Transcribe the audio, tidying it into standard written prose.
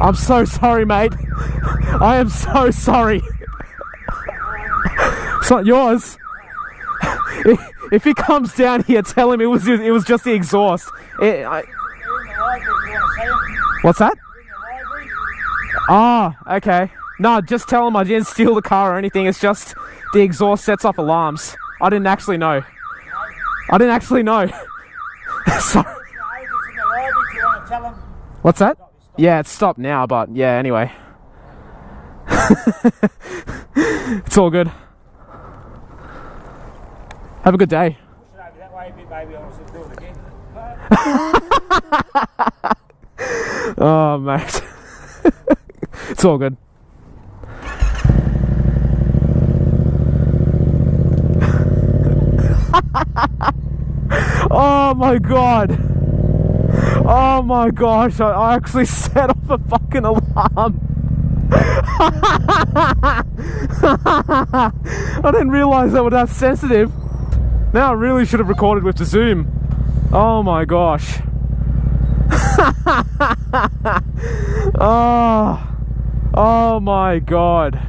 I'm so sorry, mate. I am so sorry. It's not yours. If he comes down here, tell him it was just the exhaust. What's that? Ah, okay. No, just tell him I didn't steal the car or anything. It's just the exhaust sets off alarms. I didn't actually know. Sorry. What's that? Yeah, it's stopped now, but yeah, anyway. It's all good. Have a good day. Oh, mate. It's all good. Oh my god. Oh my gosh, I actually set off a fucking alarm. I didn't realise they were that sensitive. Now I really should have recorded with the zoom. Oh my gosh. Oh my god.